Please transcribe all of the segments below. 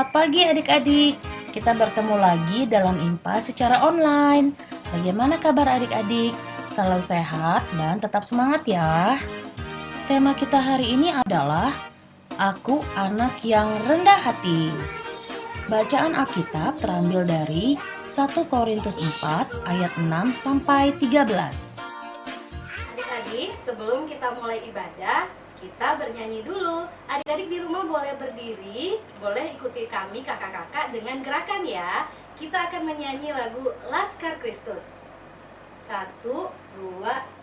Selamat pagi adik-adik. Kita bertemu lagi dalam IMPA secara online. Bagaimana kabar adik-adik? Selalu sehat dan tetap semangat ya. Tema kita hari ini adalah Aku Anak yang Rendah Hati. Bacaan Alkitab terambil dari 1 Korintus 4 ayat 6 sampai 13. Adik-adik, sebelum kita mulai ibadah, kita bernyanyi dulu. Adik-adik di rumah boleh berdiri, boleh ikuti kami kakak-kakak dengan gerakan ya. Kita akan menyanyi lagu Laskar Kristus. 1, 2,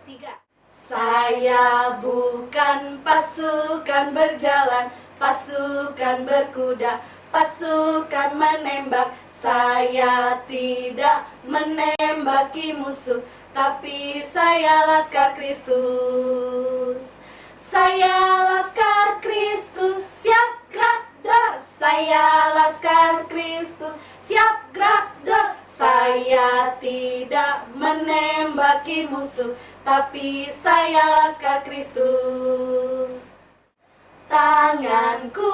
3. Saya bukan pasukan berjalan, pasukan berkuda, pasukan menembak. Saya tidak menembaki musuh, tapi saya Laskar Kristus. Saya Laskar Kristus, siap gerak dor. Saya Laskar Kristus, siap gerak dor. Saya tidak menembaki musuh, tapi saya Laskar Kristus. Tanganku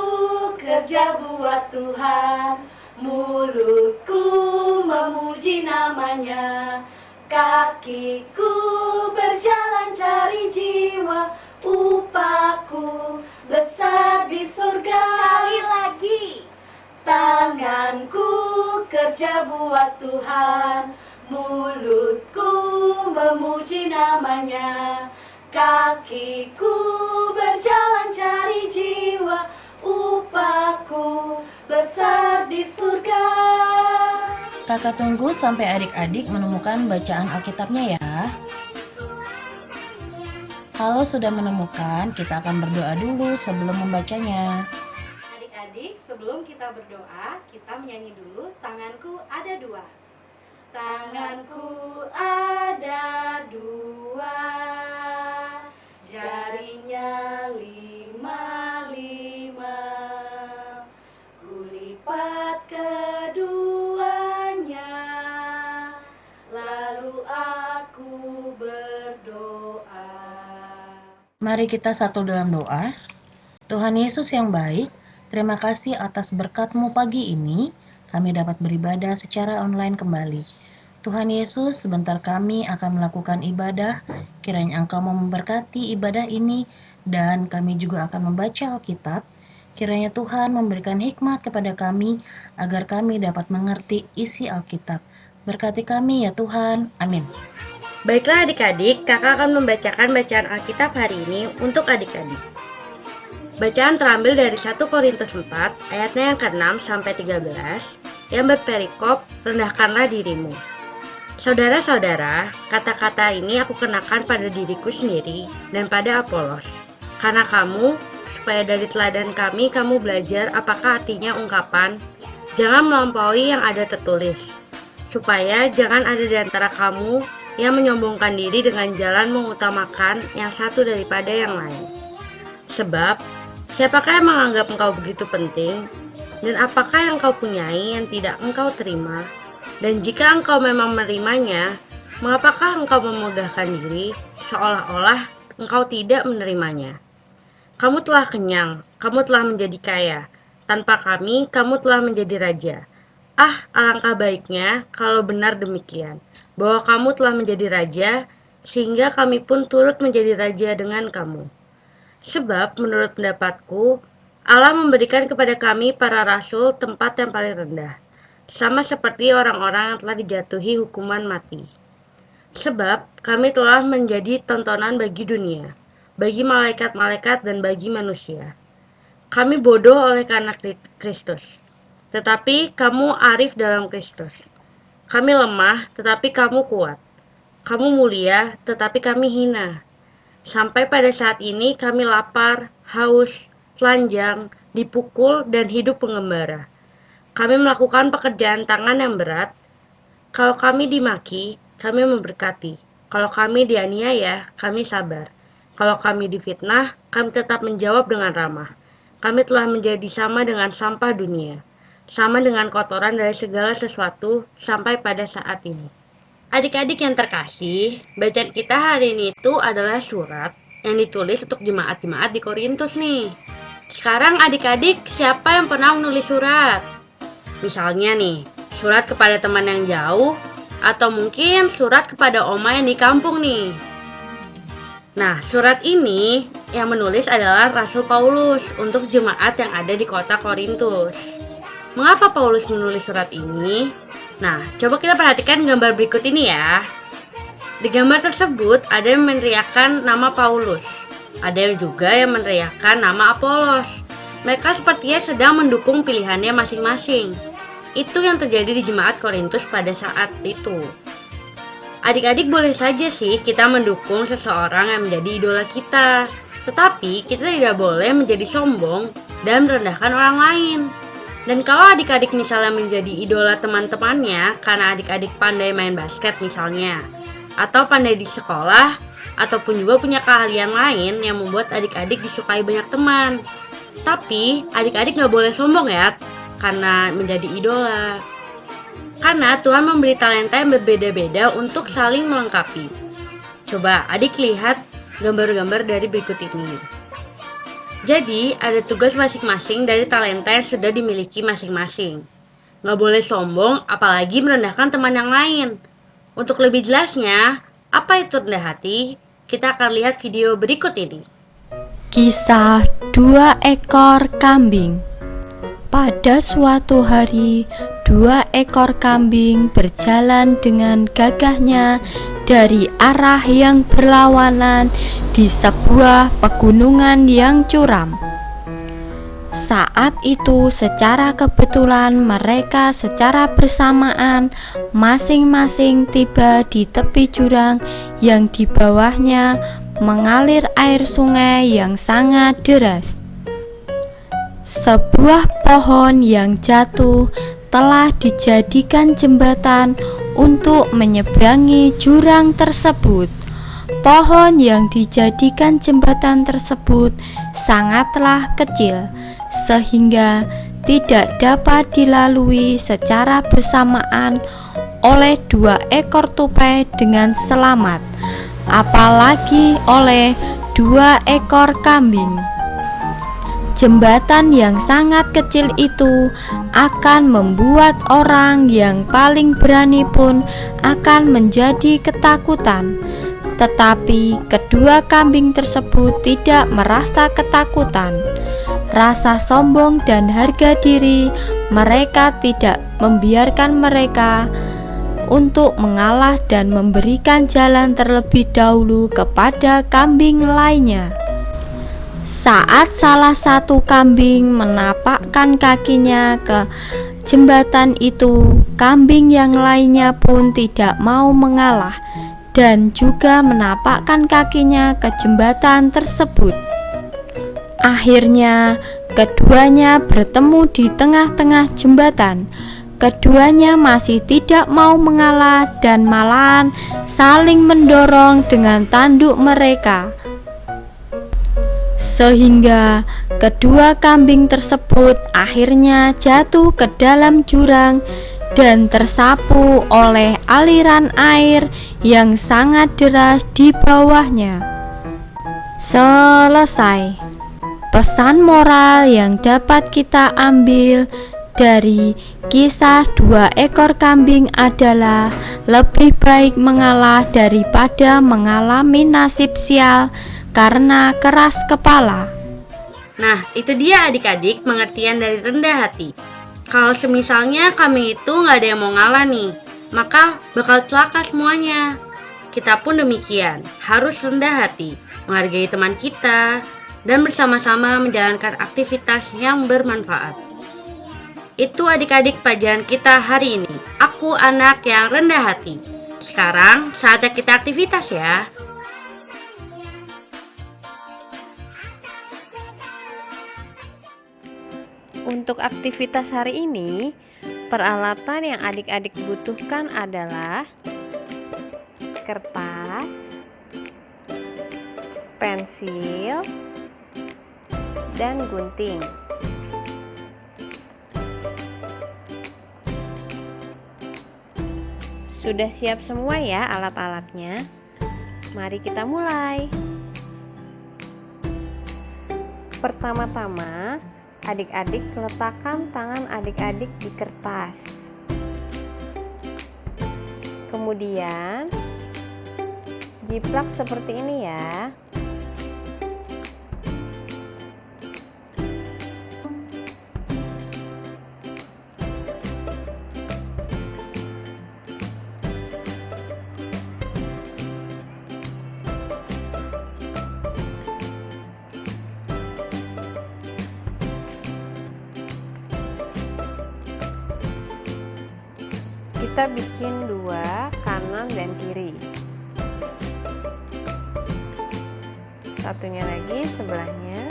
kerja buat Tuhan, mulutku memuji namanya, kakiku berjalan cari jiwa, upahku besar di surga. Sekali lagi. Tanganku kerja buat Tuhan, mulutku memuji namanya, kakiku berjalan cari jiwa, upahku besar di surga. Kakak tunggu sampai adik-adik menemukan bacaan Alkitabnya ya. Kalau sudah menemukan, kita akan berdoa dulu sebelum membacanya. Adik-adik, sebelum kita berdoa, kita menyanyi dulu Tanganku Ada Dua. Tanganku ada dua, jarinya 5, kulipat keduanya, lalu aku berdoa. Mari kita satu dalam doa. Tuhan Yesus yang baik, terima kasih atas berkat-Mu pagi ini. Kami dapat beribadah secara online kembali. Tuhan Yesus, sebentar kami akan melakukan ibadah. Kiranya Engkau mau memberkati ibadah ini dan kami juga akan membaca Alkitab. Kiranya Tuhan memberikan hikmat kepada kami agar kami dapat mengerti isi Alkitab. Berkati kami ya Tuhan. Amin. Baiklah adik-adik, kakak akan membacakan bacaan Alkitab hari ini untuk adik-adik. Bacaan terambil dari 1 Korintus 4 ayatnya yang ke-6 sampai 13 yang berperikop, rendahkanlah dirimu. Saudara-saudara, kata-kata ini aku kenakan pada diriku sendiri dan pada Apolos. Karena kamu, supaya dari teladan kami kamu belajar apakah artinya ungkapan, jangan melampaui yang ada tertulis. Supaya jangan ada di antara kamu yang menyombongkan diri dengan jalan mengutamakan yang satu daripada yang lain. Sebab, siapakah yang menganggap engkau begitu penting? Dan apakah yang engkau punyai yang tidak engkau terima? Dan jika engkau memang menerimanya, mengapakah engkau memegahkan diri seolah-olah engkau tidak menerimanya? Kamu telah kenyang, kamu telah menjadi kaya. Tanpa kami, kamu telah menjadi raja. Ah, alangkah baiknya kalau benar demikian, bahwa kamu telah menjadi raja, sehingga kami pun turut menjadi raja dengan kamu. Sebab menurut pendapatku, Allah memberikan kepada kami para rasul tempat yang paling rendah, sama seperti orang-orang yang telah dijatuhi hukuman mati. Sebab kami telah menjadi tontonan bagi dunia, bagi malaikat-malaikat dan bagi manusia. Kami bodoh oleh karena Kristus, tetapi kamu arif dalam Kristus. Kami lemah, tetapi kamu kuat. Kamu mulia, tetapi kami hina. Sampai pada saat ini kami lapar, haus, telanjang, dipukul, dan hidup pengembara. Kami melakukan pekerjaan tangan yang berat. Kalau kami dimaki, kami memberkati. Kalau kami dianiaya, kami sabar. Kalau kami difitnah, kami tetap menjawab dengan ramah. Kami telah menjadi sama dengan sampah dunia, sama dengan kotoran dari segala sesuatu sampai pada saat ini. Adik-adik yang terkasih, bacaan kita hari ini itu adalah surat yang ditulis untuk jemaat-jemaat di Korintus nih. Sekarang adik-adik, siapa yang pernah menulis surat? Misalnya nih, surat kepada teman yang jauh, atau mungkin surat kepada oma yang di kampung nih. Nah, surat ini yang menulis adalah Rasul Paulus untuk jemaat yang ada di kota Korintus. Mengapa Paulus menulis surat ini? Nah, coba kita perhatikan gambar berikut ini ya. Di gambar tersebut ada yang meneriakkan nama Paulus. Ada juga yang meneriakkan nama Apolos. Mereka sepertinya sedang mendukung pilihannya masing-masing. Itu yang terjadi di jemaat Korintus pada saat itu. Adik-adik boleh saja sih kita mendukung seseorang yang menjadi idola kita. Tetapi kita tidak boleh menjadi sombong dan merendahkan orang lain. Dan kalau adik-adik misalnya menjadi idola teman-temannya karena adik-adik pandai main basket misalnya, atau pandai di sekolah, ataupun juga punya keahlian lain yang membuat adik-adik disukai banyak teman. Tapi adik-adik gak boleh sombong ya karena menjadi idola. Karena Tuhan memberi talenta yang berbeda-beda untuk saling melengkapi. Coba adik lihat gambar-gambar dari berikut ini. Jadi ada tugas masing-masing dari talenta yang sudah dimiliki masing-masing. Gak boleh sombong apalagi merendahkan teman yang lain. Untuk lebih jelasnya, apa itu rendah hati? Kita akan lihat video berikut ini. Kisah 2 ekor kambing. Pada suatu hari, 2 ekor kambing berjalan dengan gagahnya dari arah yang berlawanan di sebuah pegunungan yang curam. Saat itu secara kebetulan mereka secara bersamaan masing-masing tiba di tepi jurang yang di bawahnya mengalir air sungai yang sangat deras. Sebuah pohon yang jatuh telah dijadikan jembatan untuk menyeberangi jurang tersebut. Pohon yang dijadikan jembatan tersebut sangatlah kecil, sehingga tidak dapat dilalui secara bersamaan oleh 2 ekor tupai dengan selamat, apalagi oleh 2 ekor kambing. Jembatan yang sangat kecil itu akan membuat orang yang paling berani pun akan menjadi ketakutan. Tetapi kedua kambing tersebut tidak merasa ketakutan. Rasa sombong dan harga diri mereka tidak membiarkan mereka untuk mengalah dan memberikan jalan terlebih dahulu kepada kambing lainnya. Saat salah satu kambing menapakkan kakinya ke jembatan itu, kambing yang lainnya pun tidak mau mengalah dan juga menapakkan kakinya ke jembatan tersebut. Akhirnya, keduanya bertemu di tengah-tengah jembatan. Keduanya masih tidak mau mengalah dan malahan saling mendorong dengan tanduk mereka. Sehingga kedua kambing tersebut akhirnya jatuh ke dalam jurang dan tersapu oleh aliran air yang sangat deras di bawahnya. Selesai. Pesan moral yang dapat kita ambil dari kisah 2 ekor kambing adalah lebih baik mengalah daripada mengalami nasib sial karena keras kepala. Nah, itu dia adik-adik pengertian dari rendah hati. Kalau semisalnya kami itu nggak ada yang mau ngalah nih, maka bakal celaka semuanya. Kita pun demikian, harus rendah hati, menghargai teman kita, dan bersama-sama menjalankan aktivitas yang bermanfaat. Itu adik-adik pelajaran kita hari ini. Aku anak yang rendah hati. Sekarang saatnya kita aktivitas ya. Untuk aktivitas hari ini, peralatan yang adik-adik butuhkan adalah kertas, pensil, dan gunting. Sudah siap semua ya alat-alatnya? Mari kita mulai. Pertama-tama, Adik-adik letakkan tangan adik-adik di kertas. Kemudian jiplak seperti ini ya. Kita bikin dua, kanan dan kiri. Satunya lagi sebelahnya.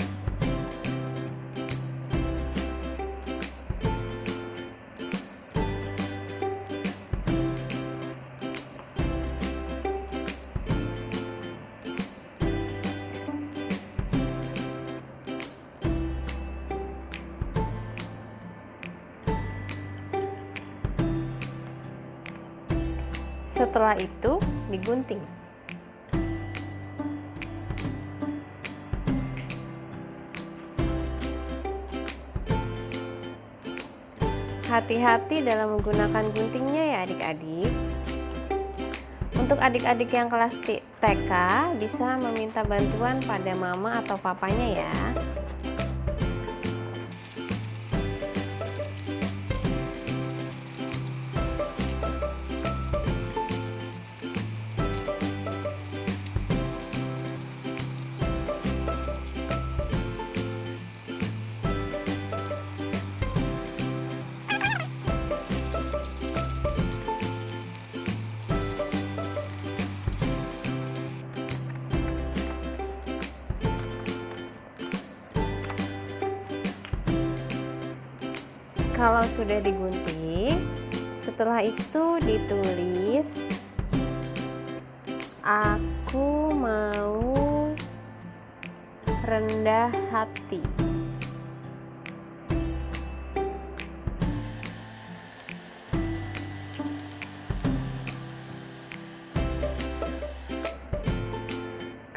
Setelah itu digunting. Hati-hati dalam menggunakan guntingnya ya adik-adik. Untuk adik-adik yang kelas TK bisa meminta bantuan pada mama atau papanya ya. Kalau sudah digunting, setelah itu ditulis aku mau rendah hati.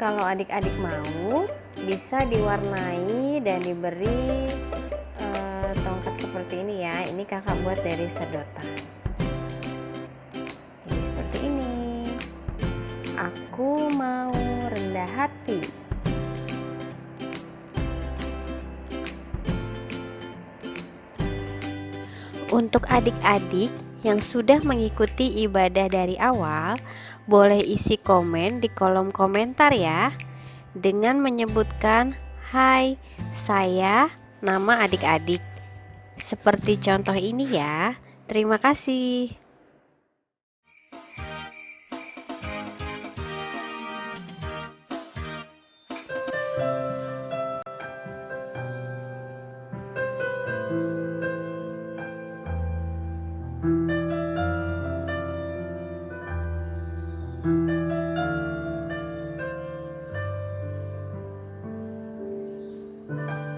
Kalau adik-adik mau, bisa diwarnai dan diberi tongkat seperti ini ya. Ini kakak buat dari sedotan. Jadi seperti ini. Aku mau rendah hati. Untuk adik-adik yang sudah mengikuti ibadah dari awal, boleh isi komen di kolom komentar ya, dengan menyebutkan hai, saya, nama adik-adik. Seperti contoh ini ya. Terima kasih.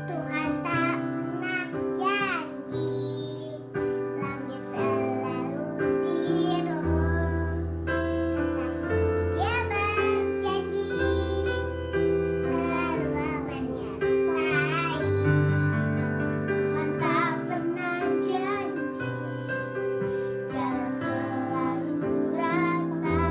Tuhan tak pernah janji, langit selalu biru. Tetapi Dia berjanji, selalu menyertai. Tuhan tak pernah janji, jalan selalu rata.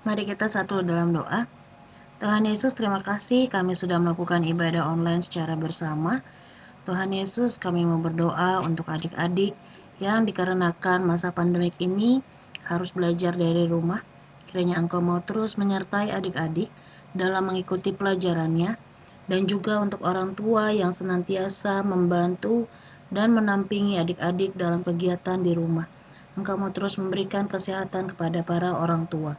Mari kita satu dalam doa. Tuhan Yesus, terima kasih kami sudah melakukan ibadah online secara bersama. Tuhan Yesus, kami mau berdoa untuk adik-adik yang dikarenakan masa pandemik ini harus belajar dari rumah. Kiranya Engkau mau terus menyertai adik-adik dalam mengikuti pelajarannya, dan juga untuk orang tua yang senantiasa membantu dan menampingi adik-adik dalam kegiatan di rumah. Engkau mau terus memberikan kesehatan kepada para orang tua.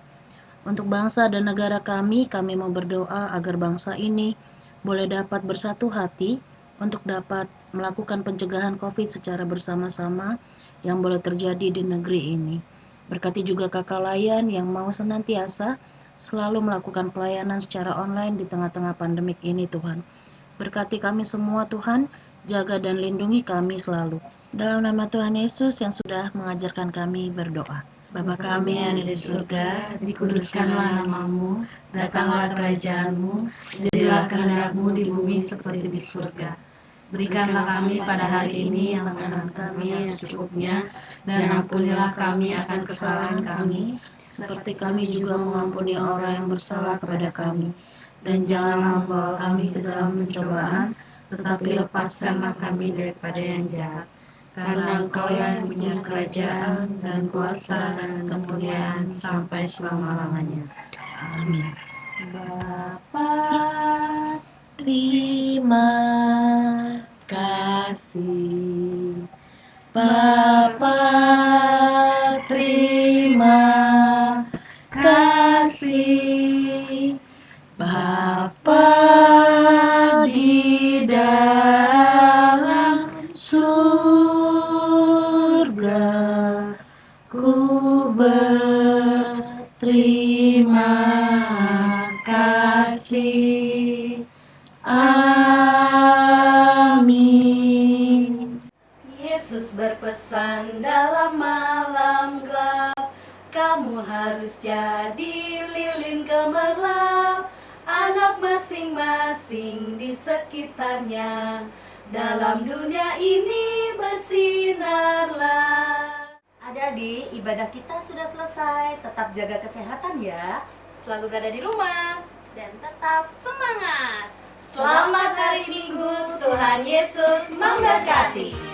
Untuk bangsa dan negara kami mau berdoa agar bangsa ini boleh dapat bersatu hati untuk dapat melakukan pencegahan COVID secara bersama-sama yang boleh terjadi di negeri ini. Berkati juga kakak layan yang mau senantiasa selalu melakukan pelayanan secara online di tengah-tengah pandemik ini, Tuhan. Berkati kami semua, Tuhan, jaga dan lindungi kami selalu. Dalam nama Tuhan Yesus yang sudah mengajarkan kami berdoa. Bapa kami yang ada di surga, dikuduskanlah namamu, datanglah kerajaanmu, jadilah kehendak-mu di bumi seperti di surga. Berikanlah kami pada hari ini makanan kami yang secukupnya, dan ampunilah kami akan kesalahan kami, seperti kami juga mengampuni orang yang bersalah kepada kami. Dan janganlah membawa kami ke dalam pencobaan, tetapi lepaskanlah kami daripada yang jahat. Karena Engkau yang punya kerajaan dan kuasa dan kemuliaan sampai selama-lamanya. Amin. Bapa, terima kasih. Bapa, terima kasih. Bapa di dalam surga, ku berterima kasih. Amin. Yesus berpesan dalam malam gelap, kamu harus jadi lilin gemerlap. Anak masing-masing di sekitarnya, dalam dunia ini bersinarlah. Adik-adik, ibadah kita sudah selesai. Tetap jaga kesehatan ya. Selalu berada di rumah dan tetap semangat. Selamat hari Minggu, Tuhan Yesus memberkati.